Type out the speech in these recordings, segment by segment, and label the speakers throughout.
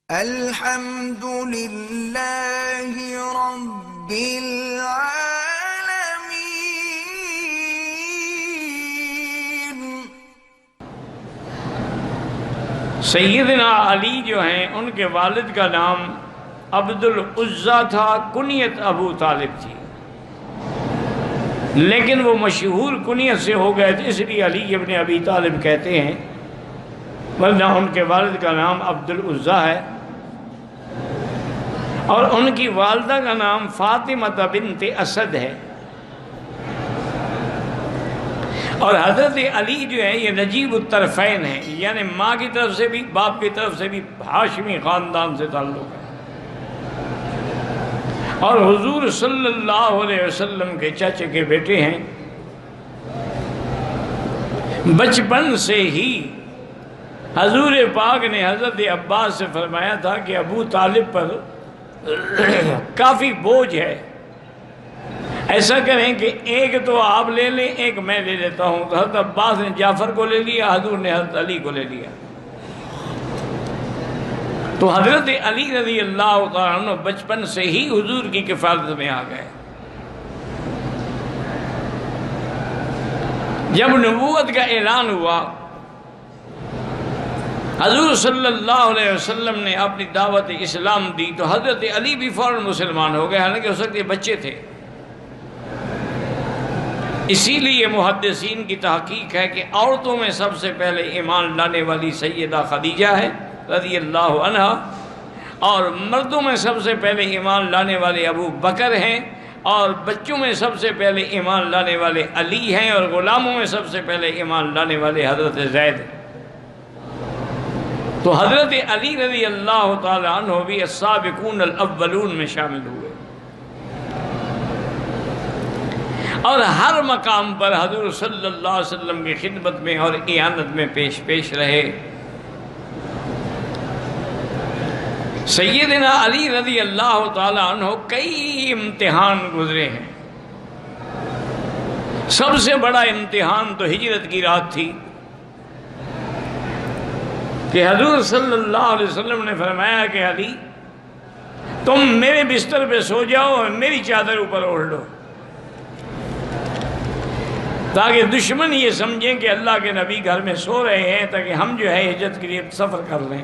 Speaker 1: الحمد للہ رب العالمین۔
Speaker 2: سیدنا علی جو ہیں ان کے والد کا نام عبد العزیٰ تھا، کنیت ابو طالب تھی، لیکن وہ مشہور کنیت سے ہو گئے تھے، اس لیے علی ابن ابی طالب کہتے ہیں، ورنہ ان کے والد کا نام عبد العزیٰ ہے، اور ان کی والدہ کا نام فاطمہ بنت اسد ہے۔ اور حضرت علی جو ہے یہ نجیب الطرفین ہیں، یعنی ماں کی طرف سے بھی باپ کی طرف سے بھی ہاشمی خاندان سے تعلق ہے، اور حضور صلی اللہ علیہ وسلم کے چچے کے بیٹے ہیں۔ بچپن سے ہی حضور پاک نے حضرت عباس سے فرمایا تھا کہ ابو طالب پر کافی بوجھ ہے، ایسا کریں کہ ایک تو آپ لے لیں، ایک میں لے لیتا ہوں۔ تو حضرت عباس نے جعفر کو لے لیا، حضور نے حضرت علی کو لے لیا۔ تو حضرت علی رضی اللہ تعالیٰ عنہ بچپن سے ہی حضور کی کفالت میں آ گئے۔ جب نبوت کا اعلان ہوا، حضور صلی اللہ علیہ وسلم نے اپنی دعوت اسلام دی، تو حضرت علی بھی فوراً مسلمان ہو گئے، حالانکہ اس وقت یہ بچے تھے۔ اسی لیے محدثین کی تحقیق ہے کہ عورتوں میں سب سے پہلے ایمان لانے والی سیدہ خدیجہ ہے رضی اللہ عنہا، اور مردوں میں سب سے پہلے ایمان لانے والے ابو بکر ہیں، اور بچوں میں سب سے پہلے ایمان لانے والے علی ہیں، اور غلاموں میں سب سے پہلے ایمان لانے والے حضرت زید ہیں۔ تو حضرت علی رضی اللہ تعالی عنہ بھی السابقون الاولون میں شامل ہوئے، اور ہر مقام پر حضور صلی اللہ علیہ وسلم کی خدمت میں اور اعانت میں پیش رہے۔ سیدنا علی رضی اللہ تعالی عنہ کئی امتحان گزرے ہیں۔ سب سے بڑا امتحان تو ہجرت کی رات تھی کہ حضور صلی اللہ علیہ وسلم نے فرمایا کہ علی تم میرے بستر پہ سو جاؤ اور میری چادر اوپر اوڑھ لو، تاکہ دشمن یہ سمجھیں کہ اللہ کے نبی گھر میں سو رہے ہیں، تاکہ ہم جو ہے ہجرت کے لیے سفر کر لیں۔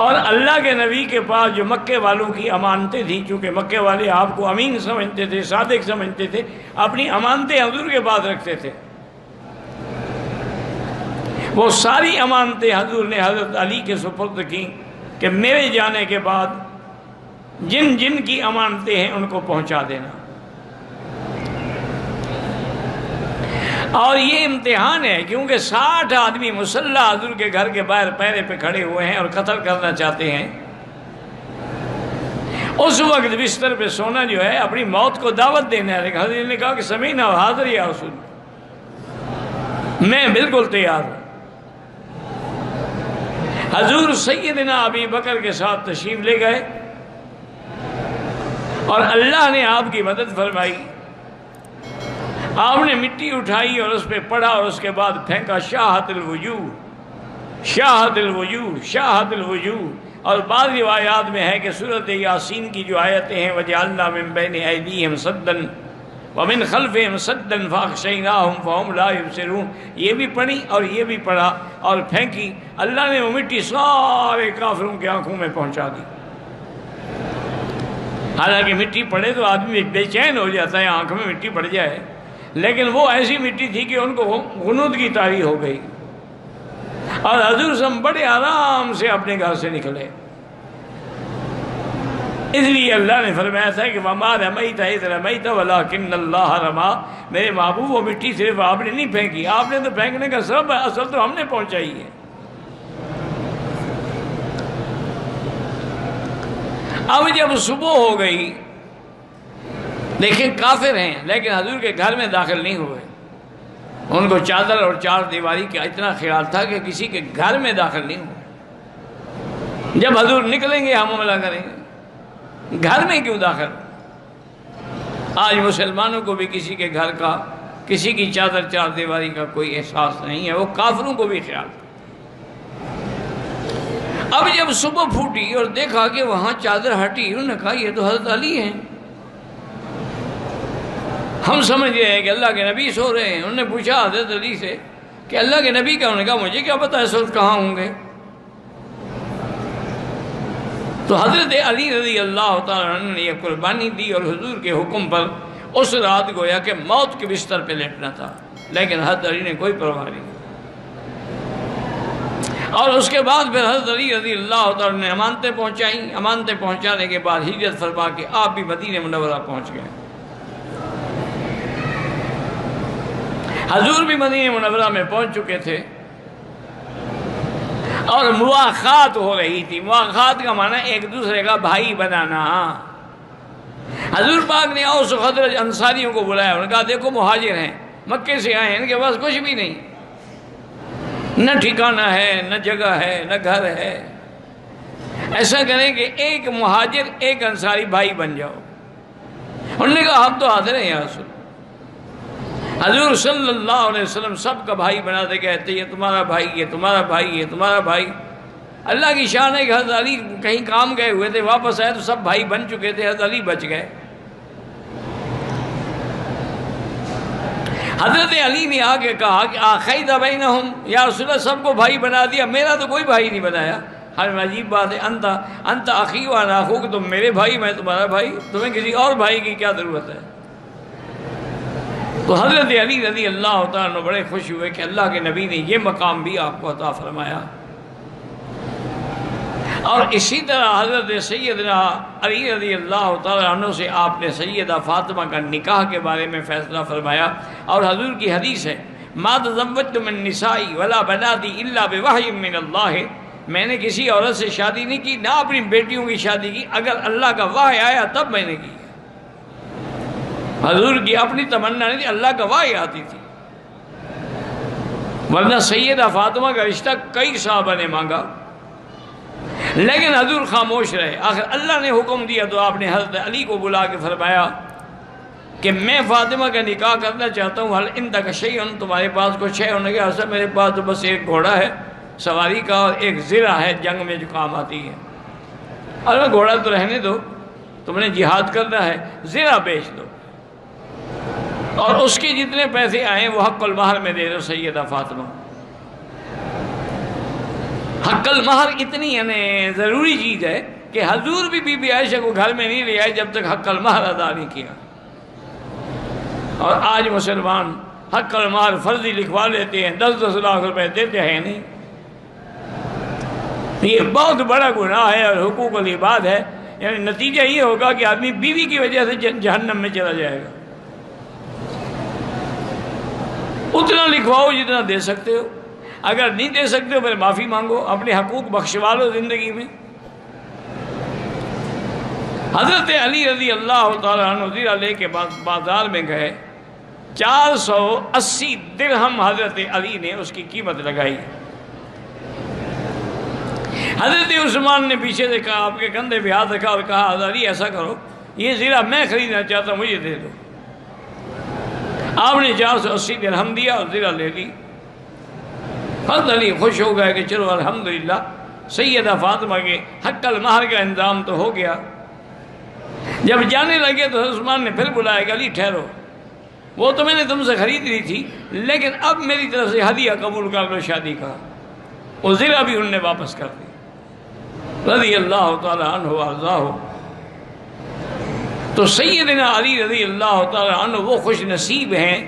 Speaker 2: اور اللہ کے نبی کے پاس جو مکے والوں کی امانتیں تھیں، چونکہ مکے والے آپ کو امین سمجھتے تھے، صادق سمجھتے تھے، اپنی امانتیں حضور کے پاس رکھتے تھے۔ وہ ساری امانتیں حضور نے حضرت علی کے سپرد کی کہ میرے جانے کے بعد جن جن کی امانتیں ہیں ان کو پہنچا دینا۔ اور یہ امتحان ہے کیونکہ 60 آدمی مسلح حضور کے گھر کے باہر پیرے پہ کھڑے ہوئے ہیں اور قتل کرنا چاہتے ہیں۔ اس وقت بستر پہ سونا جو ہے اپنی موت کو دعوت دینا ہے، لیکن حضرت نے کہا کہ سمینا و حاضر یا رسول، میں بالکل تیار ہوں۔ حضور سیدنا ابی بکر کے ساتھ تشریف لے گئے، اور اللہ نے آپ کی مدد فرمائی۔ آپ نے مٹی اٹھائی اور اس پہ پڑھا، اور اس کے بعد پھینکا، شاہت الوجوہ شاہت الوجوہ شاہت الوجوہ۔ اور بعض روایات میں ہے کہ سورۃ یاسین کی جو آیتیں ہیں وَجَعَلْنَا مِن بَيْنِ أَيْدِيهِمْ سَدًّا وَمِنْ خَلْفِهِمْ سَدًّا فَأَغْشَيْنَاهُمْ فَهُمْ لَا يُبْصِرُونَ، یہ بھی پڑھی اور یہ بھی پڑھا اور پھینکی۔ اللہ نے وہ مٹی سارے کافروں کی آنکھوں میں پہنچا دی۔ حالانکہ مٹی پڑے تو آدمی بے چین ہو جاتا ہے، آنکھ میں مٹی پڑ جائے، لیکن وہ ایسی مٹی تھی کہ ان کو غنود کی طاری ہو گئی، اور حضور صلی بڑے آرام سے اپنے گھر سے نکلے۔ اس لیے اللہ نے فرمایا تھا کہ وَمَا رَمَيْتَ إِذْ رَمَيْتَ وَلَٰكِنَّ اللَّهَ رَمَىٰ، میرے محبوب وہ مٹی صرف آپ نے نہیں پھینکی، آپ نے تو پھینکنے کا سبب اصل تو ہم نے پہنچائی ہے۔ اب جب صبح ہو گئی، دیکھیں کافر ہیں لیکن حضور کے گھر میں داخل نہیں ہوئے، ان کو چادر اور چار دیواری کا اتنا خیال تھا کہ کسی کے گھر میں داخل نہیں ہوئے۔ جب حضور نکلیں گے ہم حملہ کریں گے، گھر میں کیوں داخل؟ آج مسلمانوں کو بھی کسی کے گھر کا، کسی کی چادر چار دیواری کا کوئی احساس نہیں ہے، وہ کافروں کو بھی خیال تھا۔ اب جب صبح پھوٹی اور دیکھا کہ وہاں چادر ہٹی، انہوں نے کہا یہ تو حضرت علی ہیں، ہم سمجھ رہے ہیں کہ اللہ کے نبی سو رہے ہیں۔ انہوں نے پوچھا حضرت علی سے کہ اللہ کے نبی کا؟ انہوں نے کہا مجھے کیا پتا اس وقت کہاں ہوں گے۔ تو حضرت علی رضی اللہ تعالیٰ عنہ نے یہ قربانی دی اور حضور کے حکم پر اس رات گویا کہ موت کے بستر پہ لیٹنا تھا، لیکن حضرت علی نے کوئی پرواہ نہیں۔ اور اس کے بعد پھر حضرت علی رضی اللہ تعالیٰ نے امانتیں پہنچائیں، امانتیں پہنچانے کے بعد ہجرت فرما کے آپ بھی مدینہ منورہ پہنچ گئے۔ حضور بھی مدینہ منورہ میں پہنچ چکے تھے اور مواخات ہو رہی تھی۔ مواخات کا معنی ایک دوسرے کا بھائی بنانا۔ حضور پاک نے اوس و خزرج انصاریوں کو بلایا، انہوں نے کہا دیکھو مہاجر ہیں، مکے سے آئے ہیں، ان کے پاس کچھ بھی نہیں، نہ ٹھکانہ ہے، نہ جگہ ہے، نہ گھر ہے، ایسا کریں کہ ایک مہاجر ایک انصاری بھائی بن جاؤ۔ انہوں نے کہا ہم تو حاضر ہیں یا رسول۔ حضور صلی اللہ علیہ وسلم سب کا بھائی بناتے کہتے یہ تمہارا بھائی، یہ تمہارا بھائی، یہ تمہارا بھائی۔ اللہ کی شان ہے کہ حضرت علی کہیں کام گئے ہوئے تھے، واپس آئے تو سب بھائی بن چکے تھے، حضرت علی بچ گئے۔ حضرت علی نے آگے کہا کہ آخید بینہم، یا رسول اللہ سب کو بھائی بنا دیا، میرا تو کوئی بھائی نہیں بنایا۔ ہر عجیب بات ہے، انت اخی و انا اخوک، تم میرے بھائی میں تمہارا بھائی، تمہیں کسی اور بھائی کی کیا ضرورت ہے؟ تو حضرت علی رضی اللہ تعالیٰ عنہ بڑے خوش ہوئے کہ اللہ کے نبی نے یہ مقام بھی آپ کو عطا فرمایا۔ اور اسی طرح حضرت سیدنا علی رضی اللہ تعالیٰ عنہ سے آپ نے سیدہ فاطمہ کا نکاح کے بارے میں فیصلہ فرمایا، اور حضور کی حدیث ہے ما تزوجت من نسائی ولا بناتی الا بوحی من اللہ، میں نے کسی عورت سے شادی نہیں کی، نہ اپنی بیٹیوں کی شادی کی، اگر اللہ کا وحی آیا تب میں نے کی۔ حضور کی اپنی تمنا نہیں تھی، اللہ کا وحی آتی تھی، ورنہ سیدہ فاطمہ کا رشتہ کئی صحابہ نے مانگا، لیکن حضور خاموش رہے۔ آخر اللہ نے حکم دیا تو آپ نے حضرت علی کو بلا کے فرمایا کہ میں فاطمہ کا نکاح کرنا چاہتا ہوں، حل عندک شیء، تمہارے پاس کچھ ہے؟ انہوں نے کہا اصل میرے پاس تو بس ایک گھوڑا ہے سواری کا اور ایک زرہ ہے جنگ میں جو کام آتی ہے۔ اور گھوڑا تو رہنے دو، تم نے جہاد کرنا ہے، زرہ بیچ دو اور اس کے جتنے پیسے آئیں وہ حق المہر میں دے دو سیدہ فاطمہ۔ حق المہر اتنی یعنی ضروری چیز ہے کہ حضور بھی بی بی عائشہ کو گھر میں نہیں لے آئے جب تک حق المہر ادا نہیں کیا۔ اور آج مسلمان حق المہر فرضی لکھوا لیتے ہیں، 10-10 لاکھ روپے دیتے ہیں نہیں۔ یہ بہت بڑا گناہ ہے اور حقوق العباد ہے، یعنی نتیجہ یہ ہوگا کہ آدمی بیوی کی وجہ سے جہنم میں چلا جائے گا۔ اتنا لکھواؤ جتنا دے سکتے ہو، اگر نہیں دے سکتے ہو پھر معافی مانگو، اپنے حقوق بخشوا لو زندگی میں۔ حضرت علی رضی اللہ تعالیٰ عنہ زرہ لے کے بازار میں گئے، 480 درہم حضرت علی نے اس کی قیمت لگائی۔ حضرت عثمان نے پیچھے سے کہا، آپ کے کندھے پہ ہاتھ رکھا اور کہا حضرت علی ایسا کرو، یہ زرہ میں خریدنا چاہتا ہوں، مجھے دے دو۔ آپ نے 480 درہم دیا اور زرہ لے لی۔ حضرت علی خوش ہو گئے کہ چلو الحمدللہ سیدہ فاطمہ کے حق المہر کا انتظام تو ہو گیا۔ جب جانے لگے تو عثمان نے پھر بلایا کہ علی ٹھہرو، وہ تو میں نے تم سے خرید لی تھی، لیکن اب میری طرف سے ہدیہ قبول کر لو شادی کا۔ وہ زرہ بھی انہوں نے واپس کر دی رضی اللہ تعالی عنہ وارضاہ۔ تو سیدنا علی رضی اللہ تعالی عنہ وہ خوش نصیب ہیں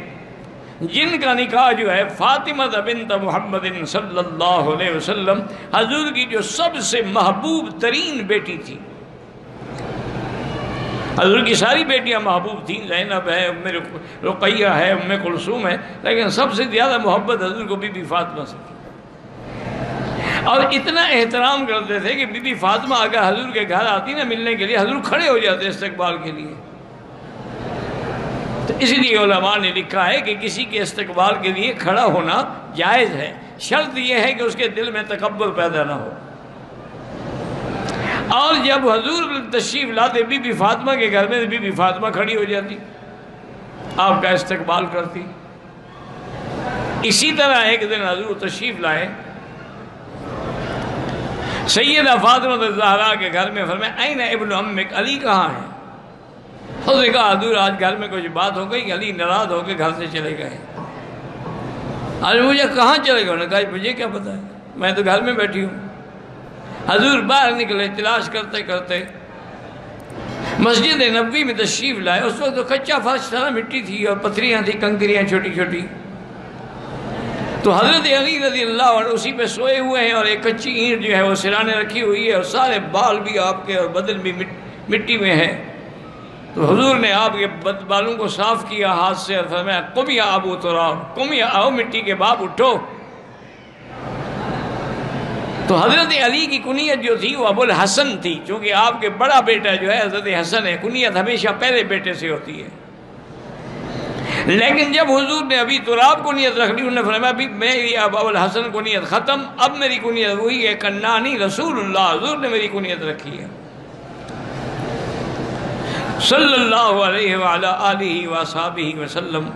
Speaker 2: جن کا نکاح جو ہے فاطمہ بنت محمد صلی اللہ علیہ وسلم، حضور کی جو سب سے محبوب ترین بیٹی تھی۔ حضور کی ساری بیٹیاں محبوب تھیں، زینب ہے، ام رقیہ ہے، ام کلثوم ہے، لیکن سب سے زیادہ محبت حضور کو بی بی فاطمہ سے تھی۔ اور اتنا احترام کرتے تھے کہ بی بی فاطمہ اگر حضور کے گھر آتی نا ملنے کے لیے، حضور کھڑے ہو جاتے استقبال کے لیے۔ تو اسی لیے علماء نے لکھا ہے کہ کسی کے استقبال کے لیے کھڑا ہونا جائز ہے، شرط یہ ہے کہ اس کے دل میں تکبر پیدا نہ ہو۔ اور جب حضور تشریف لاتے بی بی فاطمہ کے گھر میں، بی بی فاطمہ کھڑی ہو جاتی، آپ کا استقبال کرتی۔ اسی طرح ایک دن حضور تشریف لائے سیدہ فاطمہ الزہرا کے گھر میں فرمایا این ابن امک، علی کہاں ہے؟ اس نے کہا حضور آج گھر میں کچھ بات ہو گئی، علی ناراض ہو کے گھر سے چلے گئے۔ آج مجھے کہاں چلے گئے؟ انہوں نے کہا مجھے کیا پتا ہے، میں تو گھر میں بیٹھی ہوں۔ حضور باہر نکلے، تلاش کرتے کرتے مسجد نبوی میں تشریف لائے۔ اس وقت تو کچا فرش تھا، مٹی تھی اور پتھریاں تھی، کنکریاں چھوٹی چھوٹی۔ تو حضرت علی رضی اللہ عنہ اسی پہ سوئے ہوئے ہیں اور ایک کچی اینٹ جو ہے وہ سرانے رکھی ہوئی ہے اور سارے بال بھی آپ کے اور بدن بھی مٹی میں ہے۔ تو حضور نے آپ کے بالوں کو صاف کیا ہاتھ سے اور فرمایا قم یا ابو تراب، قم یا آؤ مٹی کے باپ اٹھو۔ تو حضرت علی کی کنیت جو تھی وہ ابو الحسن تھی، چونکہ آپ کے بڑا بیٹا جو ہے حضرت حسن ہے، کنیت ہمیشہ پہلے بیٹے سے ہوتی ہے۔ لیکن جب حضور نے ابھی تراب کو نیت رکھ لی، انہوں نے فرمایا ابھی میری اب ابو الحسن کو نیت ختم، اب میری کنیت وہی ہے کنانی رسول اللہ، حضور نے میری کنیت رکھی ہے صلی اللہ علیہ وعلی آلہ وصحبہ وسلم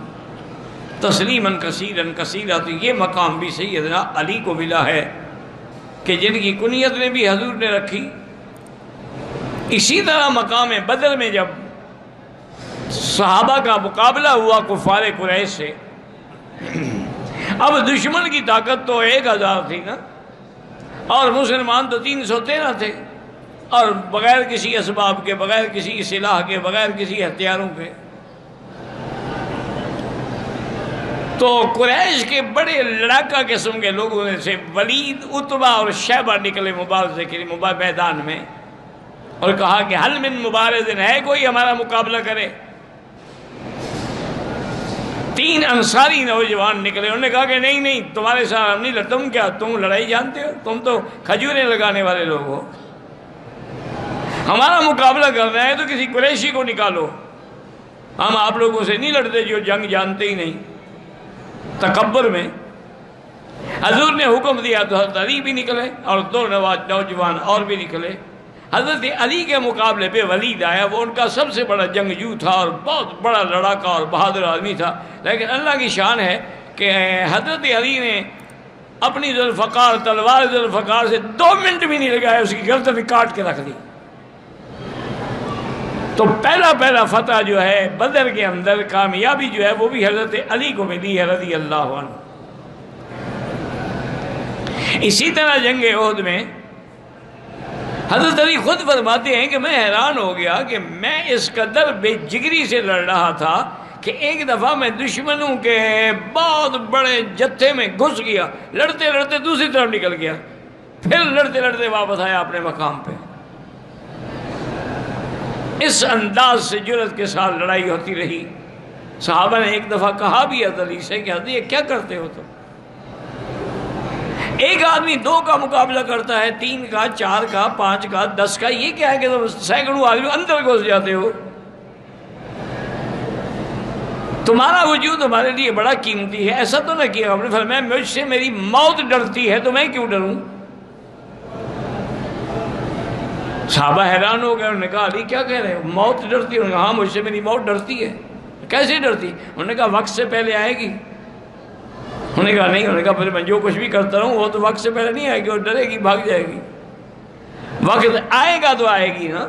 Speaker 2: تسلیما کثیرا کثیرا۔ تو یہ مقام بھی سیدنا علی کو ملا ہے کہ جن کی کنیت نے بھی حضور نے رکھی۔ اسی طرح مقام بدر میں جب صحابہ کا مقابلہ ہوا کفار قریش سے، اب دشمن کی طاقت تو 1000 تھی نا، اور مسلمان تو 313 تھے، اور بغیر کسی اسباب کے، بغیر کسی سلاح کے، بغیر کسی ہتھیاروں کے۔ تو قریش کے بڑے لڑاکا قسم کے لوگوں میں سے ولید، عتبہ اور شیبہ نکلے مبارزے کے لیے میدان میں، اور کہا کہ حل من مبارز ہے کوئی ہمارا مقابلہ کرے؟ 3 انصاری نوجوان نکلے، انہوں نے کہا کہ نہیں نہیں تمہارے ساتھ ہم نہیں لڑتے۔ تم کیا، تم لڑائی جانتے ہو؟ تم تو کھجوریں لگانے والے لوگ ہو، ہمارا مقابلہ کرنا ہے تو کسی قریشی کو نکالو، ہم آپ لوگوں سے نہیں لڑتے جو جنگ جانتے ہی نہیں۔ تکبر میں حضور نے حکم دیا تو حضرت علی بھی نکلے اور 2 نوجوان اور بھی نکلے۔ حضرت علی کے مقابلے پہ ولید آیا، وہ ان کا سب سے بڑا جنگجو تھا اور بہت بڑا لڑاکا اور بہادر آدمی تھا، لیکن اللہ کی شان ہے کہ حضرت علی نے اپنی ذوالفقار تلوار ذوالفقار سے 2 منٹ بھی نہیں لگایا، اس کی گردن کاٹ کے رکھ دی۔ تو پہلا فتح جو ہے بدر کے اندر، کامیابی جو ہے وہ بھی حضرت علی کو ملی ہے رضی اللہ عنہ۔ اسی طرح جنگ احد میں حضرت علی خود فرماتے ہیں کہ میں حیران ہو گیا کہ میں اس قدر بے جگری سے لڑ رہا تھا کہ ایک دفعہ میں دشمنوں کے بہت بڑے جتھے میں گھس گیا، لڑتے لڑتے دوسری طرف نکل گیا، پھر لڑتے لڑتے واپس آیا اپنے مقام پہ۔ اس انداز سے جرأت کے ساتھ لڑائی ہوتی رہی۔ صحابہ نے ایک دفعہ کہا بھی حضرت علی سے کہ حضرت یہ کیا کرتے ہو تم؟ ایک آدمی 2 کا مقابلہ کرتا ہے، 3 کا، 4 کا، 5 کا، 10 کا، یہ کیا ہے کہ تم سینکڑوں آدمی اندر گھس جاتے ہو؟ تمہارا وجود ہمارے لیے بڑا قیمتی ہے، ایسا تو نہ کیا۔ ہم نے فرمایا مجھ سے میری موت ڈرتی ہے تو میں کیوں ڈروں؟ صحابہ حیران ہو گئے، انہوں نے کہا علی کیا کہہ رہے ہو، موت ڈرتی ہے؟ انہوں نے کہا ہاں مجھ سے میری موت ڈرتی ہے۔ کیسے ڈرتی؟ انہوں نے کہا وقت سے پہلے آئے گی۔ انہوں نے کہا نہیں، انہوں نے کہا پھر میں جو کچھ بھی کرتا رہوں وہ تو وقت سے پہلے نہیں آئے گی، اور ڈرے گی، بھاگ جائے گی۔ وقت آئے گا تو آئے گی نا،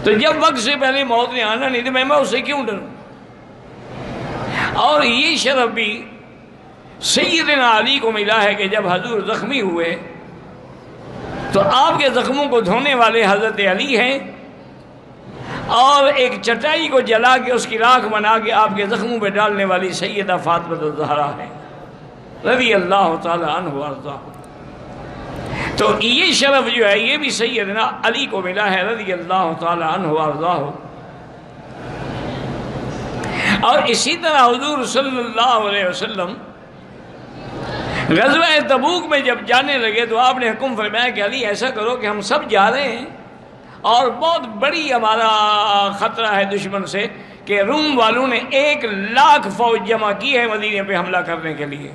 Speaker 2: تو جب وقت سے پہلے موت نے آنا نہیں تو میں اس سے کیوں ڈروں؟ اور یہ شرف بھی سیدنا علی کو ملا ہے کہ جب حضور زخمی ہوئے تو آپ کے زخموں کو دھونے والے حضرت علی ہیں، اور ایک چٹائی کو جلا کے اس کی راکھ بنا کے آپ کے زخموں پہ ڈالنے والی سیدہ فاطمہ الزہرا ہے رضی اللہ تعالی عنہ وارضاہ۔ تو یہ شرف جو ہے یہ بھی سیدنا علی کو ملا ہے رضی اللہ تعالی عنہ وارضاہ۔ اور اسی طرح حضور صلی اللہ علیہ وسلم غزوہ تبوک میں جب جانے لگے تو آپ نے حکم فرمایا کہ علی ایسا کرو کہ ہم سب جا رہے ہیں اور بہت بڑی ہمارا خطرہ ہے دشمن سے کہ روم والوں نے 1,00,000 فوج جمع کی ہے مدینے پہ حملہ کرنے کے لیے۔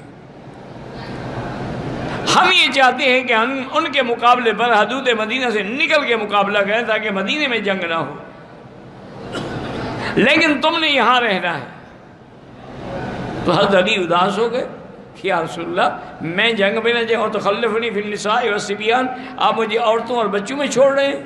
Speaker 2: ہم یہ چاہتے ہیں کہ ہم ان کے مقابلے پر حدود مدینہ سے نکل کے مقابلہ کریں تاکہ مدینے میں جنگ نہ ہو، لیکن تم نے یہاں رہنا ہے۔ تو حضرت علی اداس ہو گئے، یا رسول اللہ میں جنگ میں نہ جاؤں تو خلفنی فی النساء والصبیان، آپ مجھے عورتوں اور بچوں میں چھوڑ رہے ہیں۔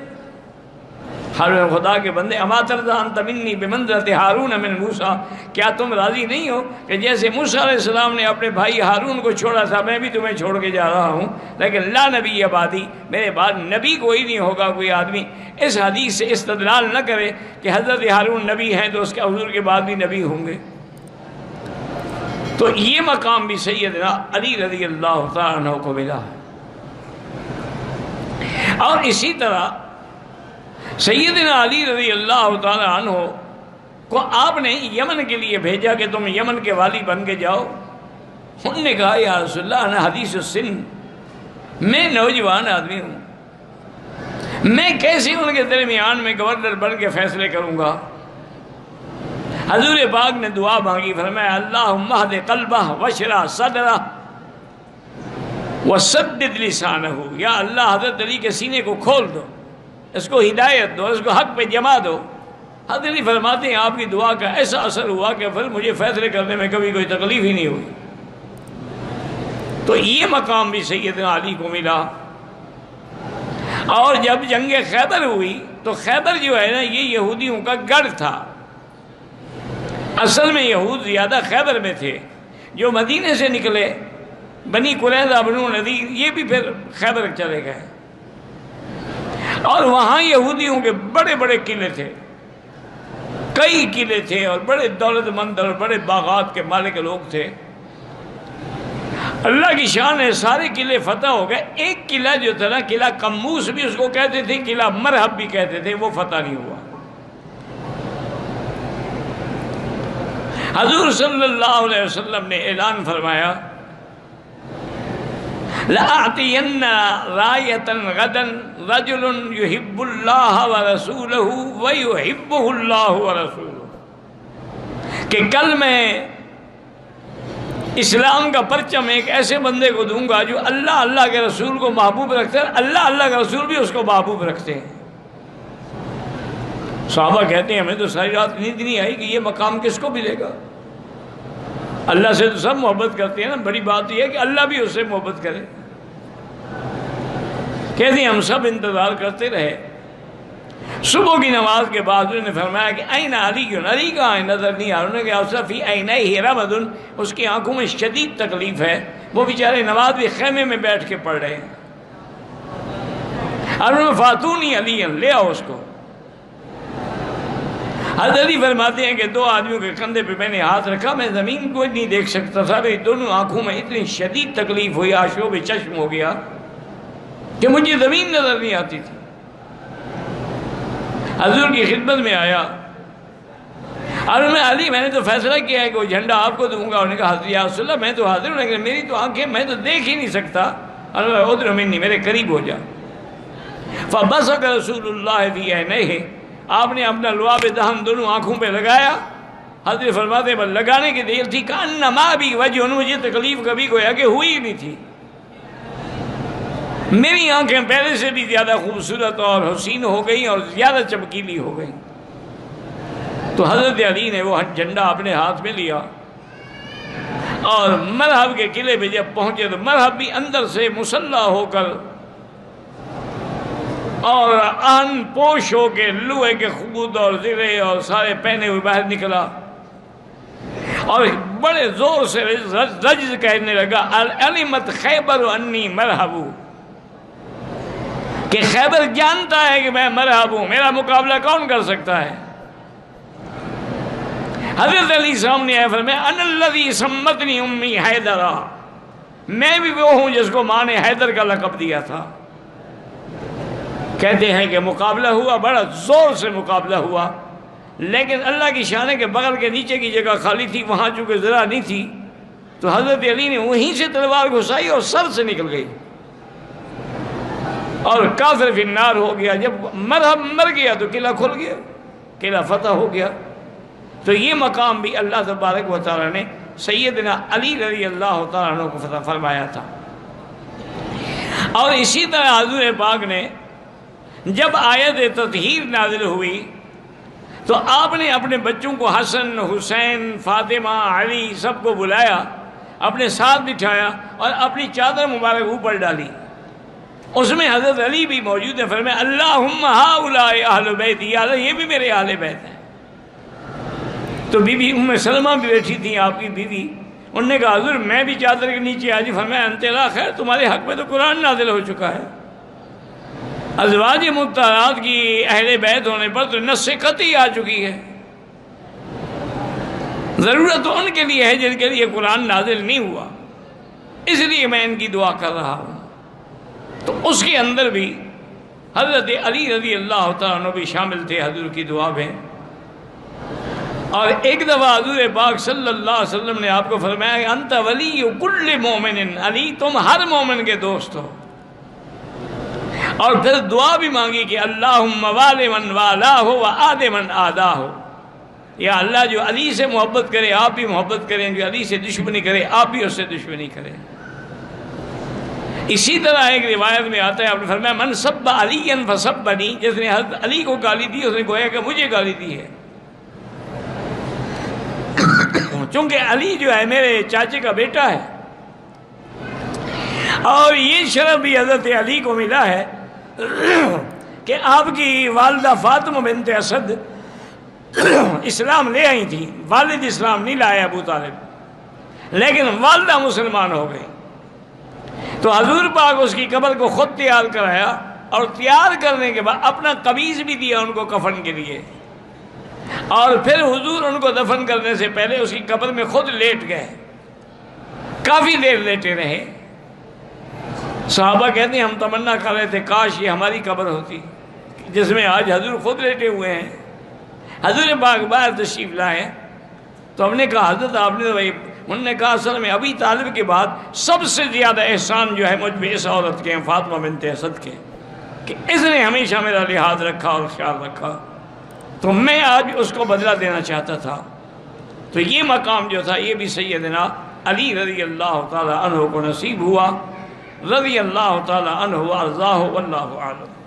Speaker 2: ہارون خدا کے بندے اما ترضی ان تمنی بمنزلۃ ہارون من موسیٰ، کیا تم راضی نہیں ہو کہ جیسے موسیٰ علیہ السلام نے اپنے بھائی ہارون کو چھوڑا تھا میں بھی تمہیں چھوڑ کے جا رہا ہوں، لیکن لا نبی بعدی، میرے بعد نبی کوئی نہیں ہوگا کوئی آدمی۔ اس حدیث سے استدلال نہ کرے کہ حضرت ہارون نبی ہیں تو اس کے حضور کے بعد بھی نبی ہوں گے۔ تو یہ مقام بھی سیدنا علی رضی اللہ تعالیٰ عنہ کو ملا۔ اور اسی طرح سیدنا علی رضی اللہ تعالیٰ عنہ کو آپ نے یمن کے لیے بھیجا کہ تم یمن کے والی بن کے جاؤ۔ انہوں نے کہا یا رسول اللہ انا حدیث السن، میں نوجوان آدمی ہوں، میں کیسے ان کے درمیان میں گورنر بن کے فیصلے کروں گا؟ حضور پاک نے دعا مانگی، فرمایا اللہم اہد قلبہ واشرح صدرہ وسدد لسانہ، یا اللہ حضرت علی کے سینے کو کھول دو، اس کو ہدایت دو، اس کو حق پہ جما دو۔ حضرت علی فرماتے ہیں آپ کی دعا کا ایسا اثر ہوا کہ پھر مجھے فیصلے کرنے میں کبھی کوئی تکلیف ہی نہیں ہوئی۔ تو یہ مقام بھی سیدنا علی کو ملا۔ اور جب جنگ خیبر ہوئی تو خیبر جو ہے نا یہ یہودیوں کا گڑھ تھا، اصل میں یہود زیادہ خیبر میں تھے، جو مدینے سے نکلے بنی قریظہ بنو نذیر یہ بھی پھر خیبر چلے گئے، اور وہاں یہودیوں کے بڑے بڑے قلعے تھے، کئی قلعے تھے، اور بڑے دولت مند اور بڑے باغات کے مالک لوگ تھے۔ اللہ کی شان ہے سارے قلعے فتح ہو گئے، ایک قلعہ جو تھا نا قلعہ قموس بھی اس کو کہتے تھے، قلعہ مرحب بھی کہتے تھے، وہ فتح نہیں ہوا۔ حضور صلی اللہ علیہ وسلم نے اعلان فرمایا لَأَعْطِيَنَّ رَایَةً غَدًا رَجُلٌ يُحِبُّ اللَّهَ وَرَسُولَهُ وَيُحِبُّهُ اللَّهُ وَرَسُولُهُ، کہ کل میں اسلام کا پرچم ایک ایسے بندے کو دوں گا جو اللہ اللہ کے رسول کو محبوب رکھتے ہیں، اللہ اللہ کا رسول بھی اس کو محبوب رکھتے ہیں۔ صحابہ کہتے ہیں ہمیں تو ساری رات نیند نہیں آئی کہ یہ مقام کس کو ملے گا؟ اللہ سے تو سب محبت کرتے ہیں نا، بڑی بات یہ ہے کہ اللہ بھی اس سے محبت کرے۔ کہتے ہیں ہم سب انتظار کرتے رہے، صبح کی نماز کے بعد انہوں نے فرمایا کہ این علی کیوں، علی کہاں ہے، نظر نہیں آ رہا۔ انہوں نے کہا صفی عینیہ رمد، اس کی آنکھوں میں شدید تکلیف ہے، وہ بیچارے نماز بھی خیمے میں بیٹھ کے پڑھ رہے ہیں۔ اور انہوں نے فاتونی علی، لے آؤ اس کو۔ حضرت علی فرماتے ہیں کہ دو آدمیوں کے کندھے پہ میں نے ہاتھ رکھا، میں زمین کو نہیں دیکھ سکتا تھا، میری دونوں آنکھوں میں اتنی شدید تکلیف ہوئی، آشوب چشم ہو گیا کہ مجھے زمین نظر نہیں آتی تھی۔ حضور کی خدمت میں آیا اور میں علی میں نے تو فیصلہ کیا ہے کہ وہ جھنڈا آپ کو دوں گا۔ انہوں نے کہا حضرت یا رسول اللہ میں تو حاضر ہوں، لیکن میری تو آنکھیں میں تو دیکھ ہی نہیں سکتا۔ ادھر منی، میرے قریب ہو جا۔ فبصق رسول اللہ فی عینیہ، آپ نے اپنا لعاب دہن دونوں آنکھوں پہ لگایا۔ حضرت فرماتے ہیں لگانے کی دیر تھی کأنما بھی وجہ، مجھے تکلیف کبھی گویا کہ ہوئی نہیں تھی، میری آنکھیں پہلے سے بھی زیادہ خوبصورت اور حسین ہو گئیں اور زیادہ چمکیلی ہو گئیں۔ تو حضرت علی نے وہ جھنڈا اپنے ہاتھ میں لیا اور مرحب کے قلعے پہ جب پہنچے تو مرحب بھی اندر سے مسلح ہو کر اور آن پوش ہو کے لوہے کے خود اور زرے اور سارے پہنے ہوئے باہر نکلا اور بڑے زور سے رجز کہنے لگا علمت خیبر انی مرحب، کہ خیبر جانتا ہے کہ میں مرحب ہوں، میرا مقابلہ کون کر سکتا ہے؟ حضرت علی سامنے آئے فرمایا انا الذی سمتنی امی حیدرا، میں بھی وہ ہوں جس کو ماں نے حیدر کا لقب دیا تھا۔ کہتے ہیں کہ مقابلہ ہوا، بڑا زور سے مقابلہ ہوا، لیکن اللہ کی شان ہے کہ بغل کے نیچے کی جگہ خالی تھی، وہاں چونکہ ذرا نہیں تھی تو حضرت علی نے وہیں سے تلوار گھسائی اور سر سے نکل گئی اور کافر فی النار ہو گیا۔ جب مرحب مر گیا تو قلعہ کھل گیا، قلعہ فتح ہو گیا۔ تو یہ مقام بھی اللہ تبارک و تعالیٰ نے سیدنا علی رضی اللہ تعالیٰ عنہ کو فتح فرمایا تھا۔ اور اسی طرح حضور پاک نے جب آیت تطہیر نازل ہوئی تو آپ نے اپنے بچوں کو حسن، حسین، فاطمہ، علی سب کو بلایا اپنے ساتھ بٹھایا اور اپنی چادر مبارک اوپر ڈالی، اس میں حضرت علی بھی موجود ہیں، فرمایا اللہم ہؤلاء اہل بیتی، یا اللہ یہ بھی میرے اہل بیت ہیں۔ تو بی بی ام سلمہ بھی بیٹھی تھیں آپ کی بیوی، انہوں نے کہا حضور میں بھی چادر کے نیچے آ جی، فرمایا انت لا خیر، تمہارے حق میں تو قرآن نازل ہو چکا ہے۔ ازواج مطہرات کی اہل بیت ہونے پر تو نص قطعی آ چکی ہے، ضرورت تو ان کے لیے ہے جن کے لیے قرآن نازل نہیں ہوا، اس لیے میں ان کی دعا کر رہا ہوں۔ تو اس کے اندر بھی حضرت علی رضی اللہ تعالیٰ عنہ بھی شامل تھے حضور کی دعا میں۔ اور ایک دفعہ حضور پاک صلی اللہ علیہ وسلم نے آپ کو فرمایا کہ انت ولی کل مومن، علی تم ہر مومن کے دوست ہو، اور پھر دعا بھی مانگی کہ اللہم والی من والہ وآد من آداہ، یا اللہ جو علی سے محبت کرے آپ بھی محبت کریں، جو علی سے دشمنی کرے آپ بھی اس سے دشمنی کریں۔ اسی طرح ایک روایت میں آتا ہے، آپ نے فرمایا من سب علی فسبنی، جس نے حضرت علی کو گالی دی اس نے گویا کہ مجھے گالی دی ہے، چونکہ علی جو ہے میرے چاچے کا بیٹا ہے، اور یہ شرف بھی حضرت علی کو ملا ہے کہ آپ کی والدہ فاطمہ بنت اسد اسلام لے آئی تھی، والد اسلام نہیں لائے ابو طالب، لیکن والدہ مسلمان ہو گئی۔ تو حضور پاک اس کی قبر کو خود تیار کرایا، اور تیار کرنے کے بعد اپنا قمیض بھی دیا ان کو کفن کے لیے، اور پھر حضور ان کو دفن کرنے سے پہلے اس کی قبر میں خود لیٹ گئے، کافی دیر لیٹے رہے۔ صحابہ کہتے ہیں ہم تمنا کر رہے تھے کاش یہ ہماری قبر ہوتی جس میں آج حضور خود لیٹے ہوئے ہیں۔ حضور پاک باہر تشریف لائے تو ہم نے کہا حضرت آپ نے تو بھائی، انہوں نے کہا اصل میں ابی طالب کے بعد سب سے زیادہ احسان جو ہے مجھ پہ اس عورت کے ہیں، فاطمہ بنت اسد کے، کہ اس نے ہمیشہ میرا لحاظ رکھا اور خیال رکھا، تو میں آج اس کو بدلہ دینا چاہتا تھا۔ تو یہ مقام جو تھا یہ بھی سیدنا علی رضی اللہ تعالی عنہ کو نصیب ہوا، رضی اللہ تعالی عنہ وارضاہ، واللہ اعلم۔